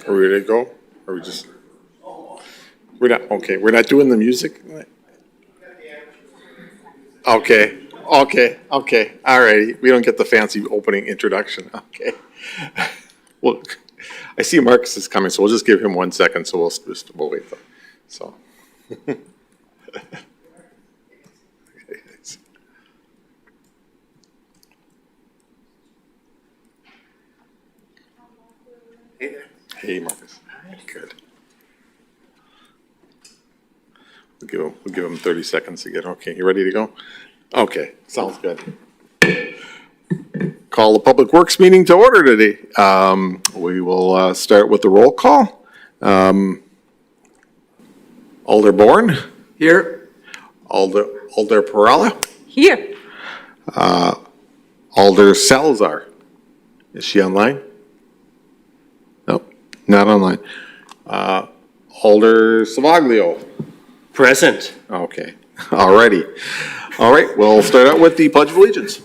Are we ready to go? Are we just? We're not, okay, we're not doing the music? Okay, okay, all righty. We don't get the fancy opening introduction, okay. Well, I see Marcus is coming, so we'll just give him 1 second, so we'll wait, though, so. Hey, Marcus. Good. We'll give him 30 seconds to get, okay, you ready to go? Okay, sounds good. Call the Public Works meeting to order today. We will start with the roll call. Alder Bourne, Here. Alder Perala, Here. Alder Salazar. Is she online? Nope, not online. Alder Savaglio. Present. Okay, all righty. All right, we'll start out with the Pledge of Allegiance.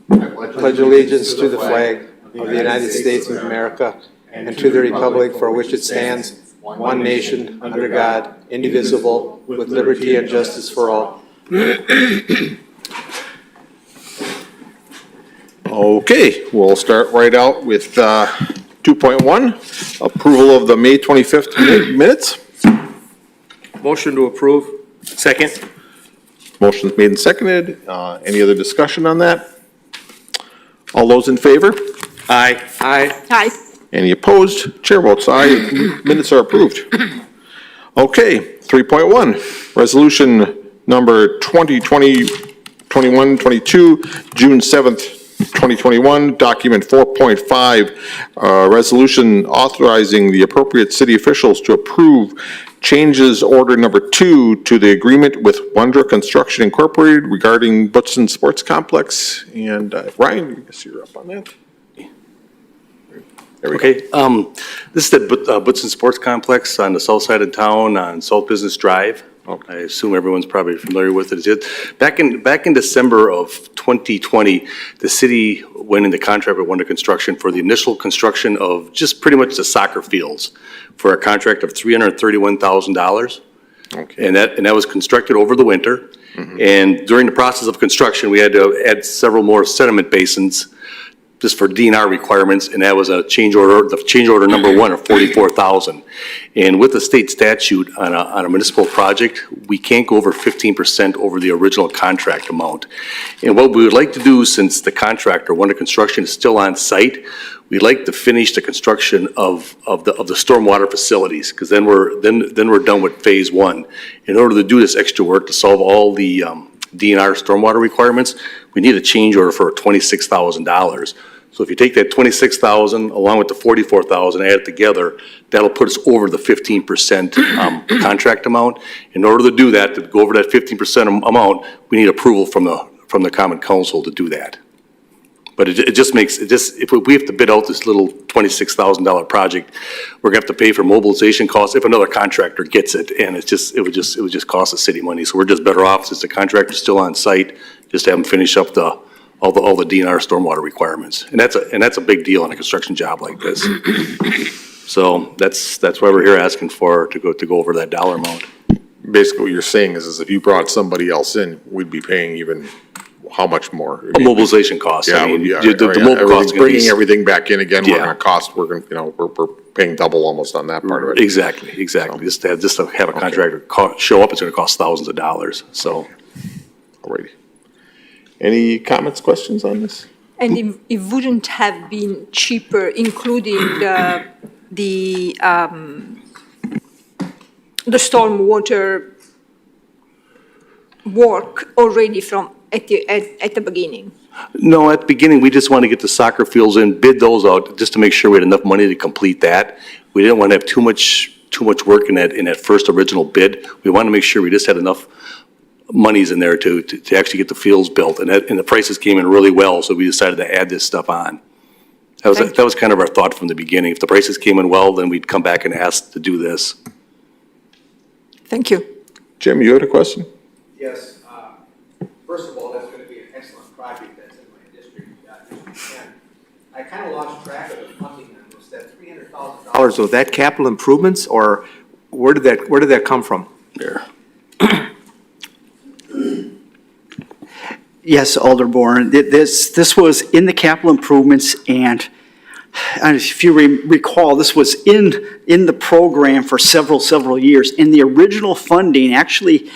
Pledge allegiance to the flag of the United States of America and to the republic for which it stands, one nation, under God, indivisible, with liberty and justice for all. Okay, we'll start right out with 2.1, approval of the May 25th minutes. Motion to approve. Second. Motion's made and seconded. Any other discussion on that? All those in favor? Aye. Aye. Hi. Any opposed? Chair votes aye. Minutes are approved. Okay, 3.1, resolution number 2020-21-22, June 7th, 2021, document 4.5, resolution authorizing the appropriate city officials to approve changes order number 2 to the agreement with Wondra Construction Incorporated regarding Butson Sports Complex. And Ryan, I guess you're up on that. There we go. Okay, this is the Butson Sports Complex on the south side of town on South Business Drive. I assume everyone's probably familiar with it. Back in December of 2020, the city went into contract with Wonder Construction for the initial construction of just pretty much the soccer fields for a contract of $331,000. Okay. And that was constructed over the winter. And during the process of construction, we had to add several more sediment basins just for DNR requirements, and that was a change order, the change order number 1 of $44,000. And with the state statute on a municipal project, we can't go over 15% over the original contract amount. And what we would like to do, since the contractor, Wonder Construction, is still on site, we'd like to finish the construction of the stormwater facilities, because then we're done with phase 1. In order to do this extra work to solve all the DNR stormwater requirements, we need a change order for $26,000. So if you take that $26,000 along with the $44,000, add it together, that'll put us over the 15% contract amount. In order to do that, to go over that 15% amount, we need approval from the Common Council to do that. But it just makes, if we have to bid out this little $26,000 project, we're gonna have to pay for mobilization costs if another contractor gets it, and it would just cost the city money. So we're just better off, since the contractor's still on site, just have them finish up all the DNR stormwater requirements. And that's a big deal on a construction job like this. So that's why we're here asking to go over that dollar amount. Basically, what you're saying is if you brought somebody else in, we'd be paying even, how much more? A mobilization cost. Yeah, I mean, yeah, the mobile cost. bringing everything back in again, Yeah. we're paying double almost on that part of it. Exactly. Just to have a contractor show up, it's gonna cost thousands of dollars, so. Alrighty. Any comments, questions on this? And it wouldn't have been cheaper, including the stormwater work already from at the beginning. No, at the beginning, we just want to get the soccer fields in, bid those out, just to make sure we had enough money to complete that. We didn't want to have too much work in that first original bid. We wanted to make sure we just had enough monies in there to actually get the fields built, and the prices came in really well, so we decided to add this stuff on. That was kind of our thought from the beginning. If the prices came in well, then we'd come back and ask to do this. Thank you. Jim, you had a question? Yes. First of all, that's going to be an excellent project that's in my district. And I kind of lost track of the funding on this, that $300,000. So that capital improvements, or where did that come from? There. Yes, Alderborn, this was in the capital improvements, and if you recall, this was in the program for several years. And the original funding actually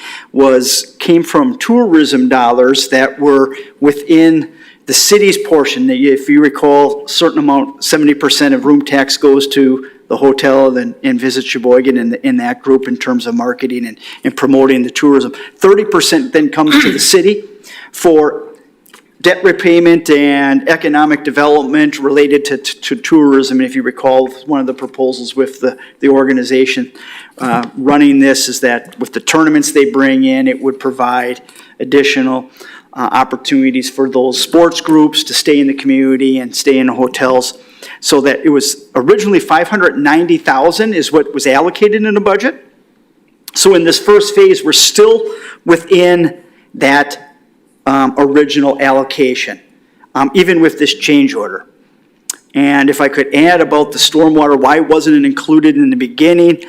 came from tourism dollars that were within the city's portion. If you recall, a certain amount, 70% of room tax goes to the hotel and Visit Sheboygan in that group in terms of marketing and promoting the tourism. 30% then comes to the city for debt repayment and economic development related to tourism. And if you recall, one of the proposals with the organization running this is that with the tournaments they bring in, it would provide additional opportunities for those sports groups to stay in the community and stay in the hotels. So that it was originally $590,000 is what was allocated in the budget. So in this first phase, we're still within that original allocation, even with this change order. And if I could add about the stormwater, why wasn't it included in the beginning?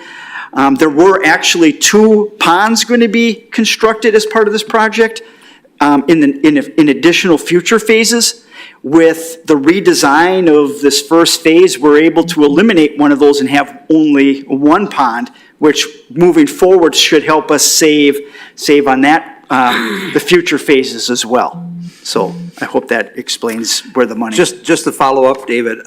There were actually 2 ponds going to be constructed as part of this project in additional future phases. With the redesign of this first phase, we're able to eliminate one of those and have only 1 pond, which moving forward should help us save on that the future phases as well. So I hope that explains where the money. Just to follow up, David,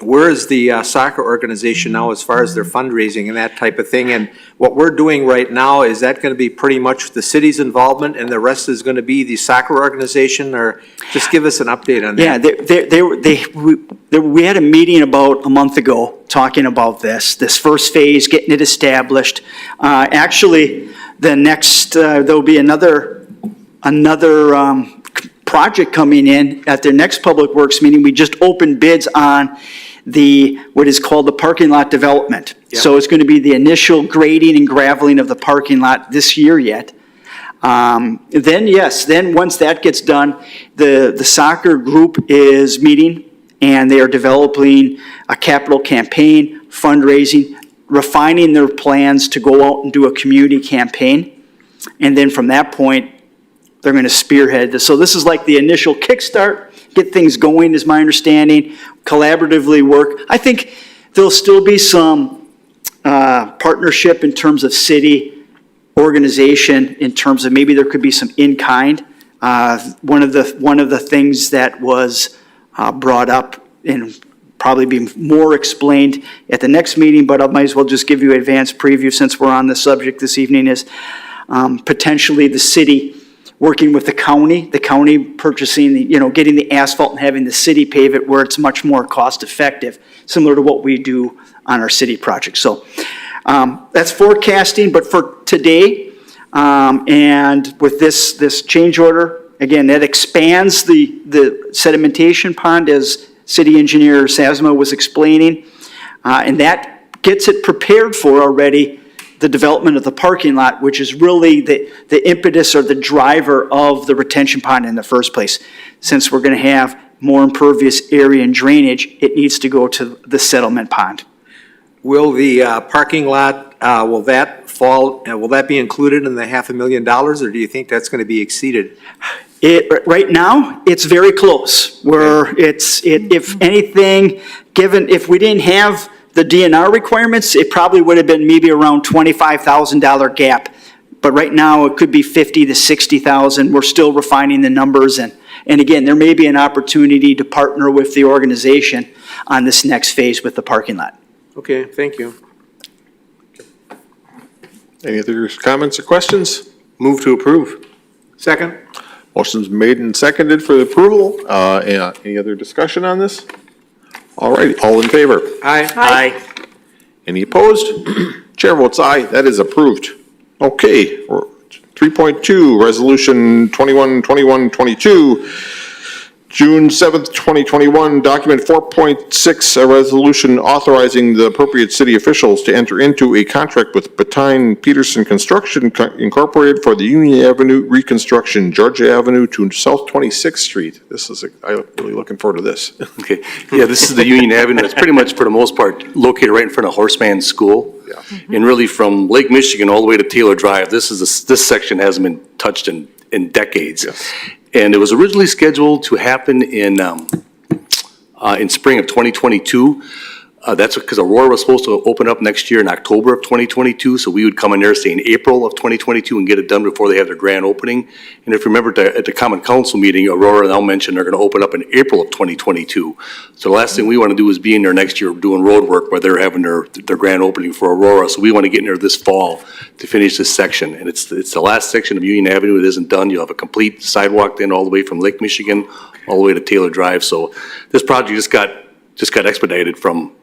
where is the soccer organization now as far as their fundraising and that type of thing? And what we're doing right now, is that going to be pretty much the city's involvement and the rest is going to be the soccer organization? Or just give us an update on that. Yeah, we had a meeting about a month ago talking about this first phase, getting it established. Actually, the next, there'll be another project coming in at their next Public Works meeting. We just opened bids on what is called the parking lot development. Yep. So it's going to be the initial grading and graveling of the parking lot this year yet. Then once that gets done, the soccer group is meeting and they are developing a capital campaign, fundraising, refining their plans to go out and do a community campaign. And then from that point, they're going to spearhead this. So this is like the initial kickstart, get things going is my understanding, collaboratively work. I think there'll still be some partnership in terms of city organization, in terms of maybe there could be some in-kind. One of the things that was brought up and probably be more explained at the next meeting, but I might as well just give you an advanced preview since we're on the subject this evening, is potentially the city working with the county purchasing, getting the asphalt and having the city pave it where it's much more cost effective, similar to what we do on our city projects. So that's forecasting, but for today, and with this change order, again, that expands the sedimentation pond as City Engineer Sazma was explaining, and that gets it prepared for already the development of the parking lot, which is really the impetus or the driver of the retention pond in the first place. Since we're going to have more impervious area and drainage, it needs to go to the settlement pond. Will the parking lot, will that be included in the $500,000, or do you think that's going to be exceeded? Right now, it's very close, where if anything, if we didn't have the DNR requirements, it probably would have been maybe around $25,000 gap. But right now, it could be $50,000 to $60,000. We're still refining the numbers. And again, there may be an opportunity to partner with the organization on this next phase with the parking lot. Okay, thank you. Any other comments or questions? Move to approve. Second? Motion's made and seconded for the approval. Any other discussion on this? All righty, all in favor? Aye. Aye. Any opposed? Chair votes aye, that is approved. Okay, 3.2, Resolution 21-21-22, June 7th, 2021, document 4.6, a resolution authorizing the appropriate city officials to enter into a contract with Batine Peterson Construction Incorporated for the Union Avenue reconstruction, Georgia Avenue to South 26th Street. I'm really looking forward to this. Okay, yeah, this is the Union Avenue. It's pretty much, for the most part, located right in front of Horseman School. Yeah. And really from Lake Michigan all the way to Taylor Drive, this section hasn't been touched in decades. Yes. And it was originally scheduled to happen in spring of 2022. That's because Aurora was supposed to open up next year in October of 2022, so we would come in there, say, in April of 2022 and get it done before they have their grand opening. And if you remember at the Common Council meeting, Aurora now mentioned they're going to open up in April of 2022. So the last thing we want to do is be in there next year doing road work where they're having their grand opening for Aurora. So we want to get in there this fall to finish this section. And it's the last section of Union Avenue that isn't done. You'll have a complete sidewalk then all the way from Lake Michigan all the way to Taylor Drive. So this project just got expedited from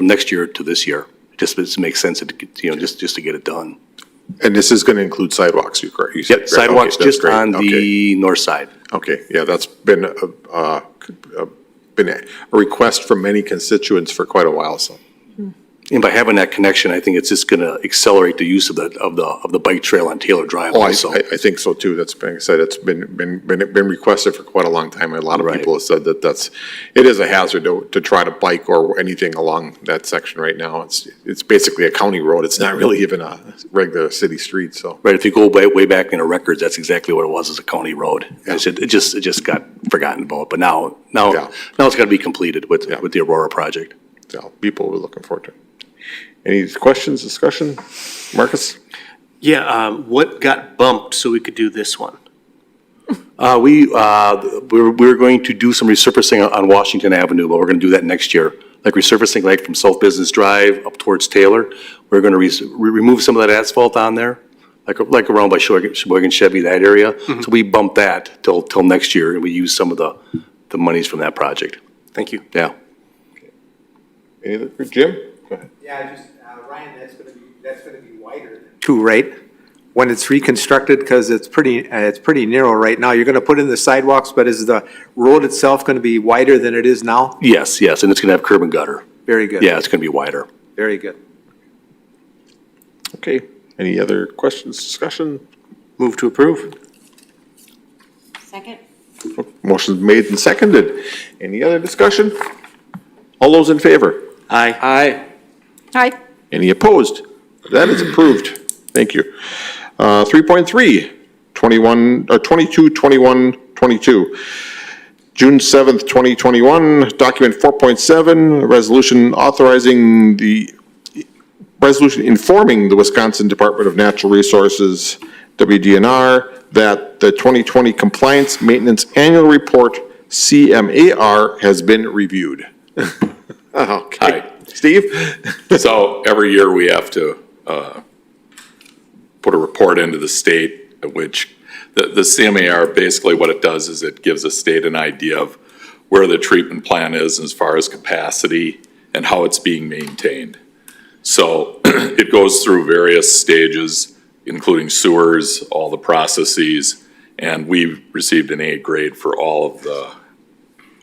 next year to this year. It makes sense to, just to get it done. And this is going to include sidewalks, you correct? You said, Yep, sidewalks okay, that's just great. on Okay. the north side. Okay, yeah, that's been a request from many constituents for quite a while, so. And by having that connection, I think it's just gonna accelerate the use of the bike trail on Taylor Drive Oh, also. I think so too. That's been, said, it's been requested for quite a long time. A lot of Right. people have said that it is a hazard to try to bike or anything along that section right now. It's basically a county road. It's not really even a regular city street, so. Right, if you go way back into records, that's exactly what it was, as a county road. It just got forgotten about, but now Yeah. it's gotta be completed with Yeah. the Aurora project. So people were looking forward to it. Any questions, discussion? Marcus? Yeah, what got bumped so we could do this one? We're going to do some resurfacing on Washington Avenue, but we're gonna do that next year. Like resurfacing like from South Business Drive up towards Taylor. We're gonna remove some of that asphalt on there, like around by Sheboygan Chevy, that area. So we bumped that till next year, and we use some of the monies from that project. Thank you. Yeah. Any other, Jim? Go ahead. Yeah, Ryan, that's gonna be wider than. Two, right? When it's reconstructed, because it's pretty narrow right now. You're gonna put in the sidewalks, but is the road itself gonna be wider than it is now? Yes, and it's gonna have curb and gutter. Very good. Yeah, it's gonna be wider. Very good. Okay. Any other questions, discussion? Move to approve. Second? Motion's made and seconded. Any other discussion? All those in favor? Aye. Aye. Aye. Any opposed? That is approved. Thank you. 3.3, 22, 21, 22. June 7th, 2021, document 4.7, resolution informing the Wisconsin Department of Natural Resources, WDNR, that the 2020 Compliance Maintenance Annual Report, CMAR, has been reviewed. Okay. Hi. Steve? So every year we have to put a report into the state, which the CMAR, basically what it does is it gives the state an idea of where the treatment plant is as far as capacity and how it's being maintained. So it goes through various stages, including sewers, all the processes, and we've received an A grade for all of the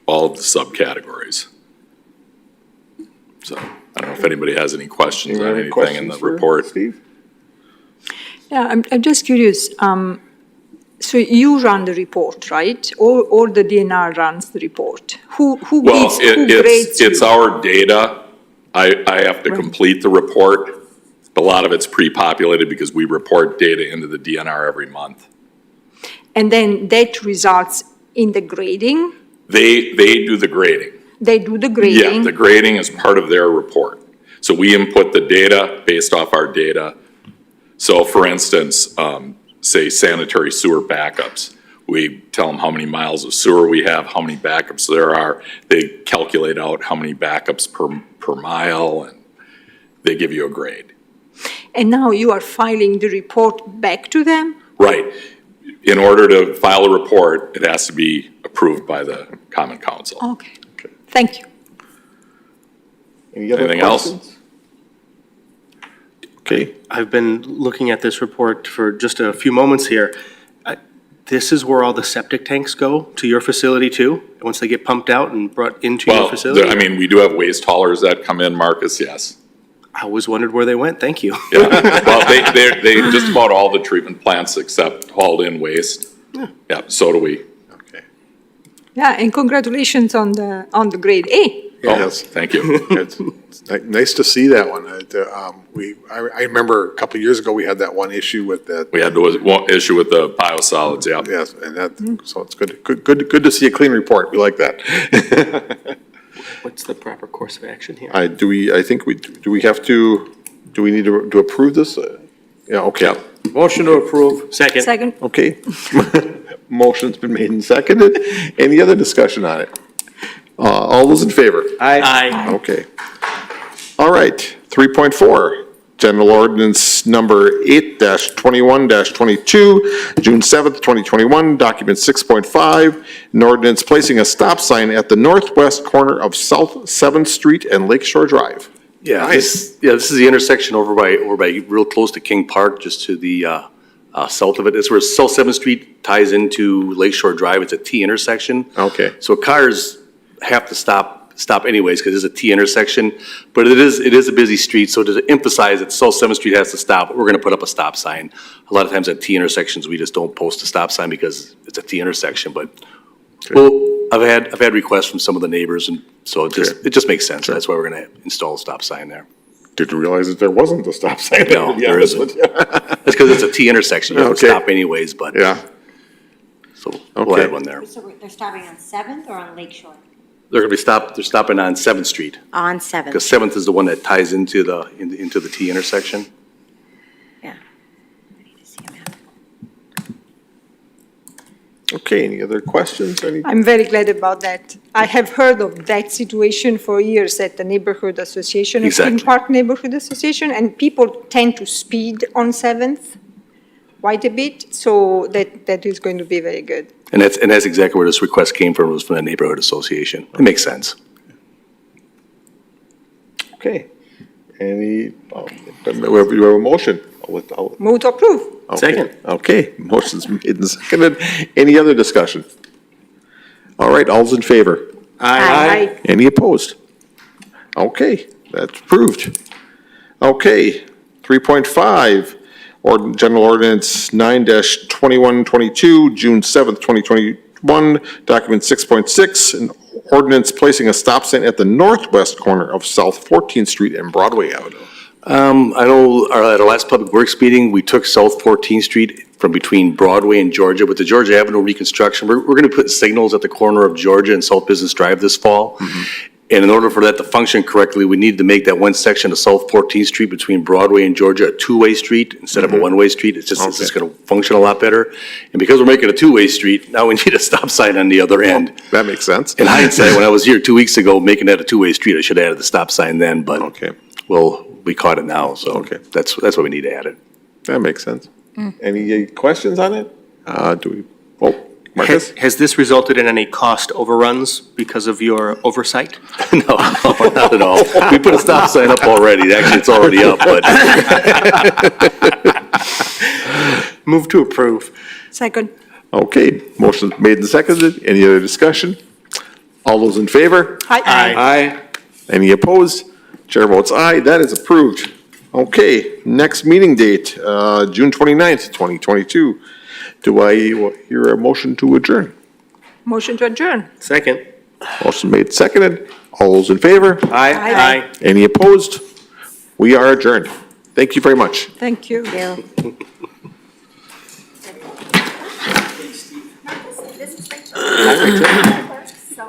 subcategories. So I don't know if anybody has any questions on anything in the report. Steve? Yeah, I'm just curious. So you run the report, right? Or the DNR runs the report? Who Well, grades it's you? our data. I have to Right. complete the report. A lot of it's pre-populated because we report data into the DNR every month. And then that results in the grading? They do the grading. They do the Yeah, grading? the grading is part of their report. So we input the data based off our data. So for instance, say sanitary sewer backups. We tell them how many miles of sewer we have, how many backups there are. They calculate out how many backups per mile, and they give you a grade. And now you are filing the report back to them? Right. In order to file a report, it has to be approved by the Common Council. Okay. Thank you. Any other Anything else? questions? Okay. I've been looking at this report for just a few moments here. this is where all the septic tanks go to your facility too? Once they get pumped out and brought into your Well, facility? I mean, we do have waste haulers that come in, Marcus, yes. I always wondered where they went. Thank you. Yeah, well, they just about all the treatment plants except hauled in waste. Yeah, so do we. Yeah, and congratulations on the grade A. Yes. Thank you. It's nice to see that one. I remember a couple of years ago, we had that one issue with that. We had the issue with the biosolids, yeah. Yes, and that, so it's good to see a clean report. We like that. What's the proper course of action here? Do we need to approve this? Yeah, okay. Motion to approve. Second. Second, Okay. Motion's been made and seconded. Any other discussion on it? All those in favor? Aye. Okay. All right, 3.4, General Ordinance Number 8-21-22, June 7th, 2021, Document 6.5, an ordinance placing a stop sign at the northwest corner of South 7th Street and Lakeshore Drive. Yeah, this is the intersection over by real close to King Park, just to the south of it. It's where South 7th Street ties into Lakeshore Drive. It's a T intersection. Okay. So cars have to stop anyways, because it's a T intersection. But it is a busy street, so to emphasize that South 7th Street has to stop, we're gonna put up a stop sign. A lot of times at T intersections, we just don't post a stop sign because it's a T intersection, but, well, I've had requests from some of the neighbors, and so it just makes sense. That's why we're gonna install a stop sign there. Didn't realize that there wasn't a stop sign. No, there isn't. That's because it's a T intersection, you have to Okay. stop anyways, but, Yeah, so we'll Okay. add one there. So they're stopping on 7th or on Lakeshore? They're stopping on 7th Street, On 7th. because 7th is the one that ties into the T intersection. Yeah. I need to see a map. okay, any other questions? I'm very glad about that. I have heard of that situation for years at the neighborhood association, of King Exactly. Park Neighborhood Association, and people tend to speed on 7th quite a bit, so that is going to be very good. And that's exactly where this request came from, was from the neighborhood association. It makes sense. Okay. Any, we have a motion. I'll- Move to approve. okay. Second. Okay, motion's made and seconded. Any other discussion? All right, all's in favor? Aye. Any opposed? Okay, that's approved. Okay, 3.5, General Ordinance 9-2122, June 7th, 2021, Document 6.6, an ordinance placing a stop sign at the northwest corner of South 14th Street and Broadway Avenue. I know at our last Public Works meeting, we took South 14th Street from between Broadway and Georgia. With the Georgia Avenue reconstruction, we're going to put signals at the corner of Georgia and South Business Drive this fall. And in order for that to function correctly, we need to make that one section of South 14th Street between Broadway and Georgia a two-way street instead of a one-way street. It's just going to function a lot better. And because we're making a two-way street, now we need a stop sign on the other end. That makes sense. In hindsight, when I was here 2 weeks ago, making that a two-way street, I should have added the stop sign then, but. Okay. Well, we caught it now, so. Okay. That's why we need to add it. That makes sense. Any questions on it? Marcus? Has this resulted in any cost overruns because of your oversight? No, not at all. We put a stop sign up already. Actually, it's already up, but Move to approve. Second. Okay, motion made and seconded. Any other discussion? All those in favor? Aye. Aye. Any opposed? Chair votes aye, that is approved. Okay, next meeting date, June 29th, 2022. Do I hear a motion to adjourn? Motion to adjourn. Second. Motion made, seconded. All those in favor? Aye. Any opposed? We are adjourned. Thank you very much. Thank you.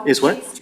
Is what?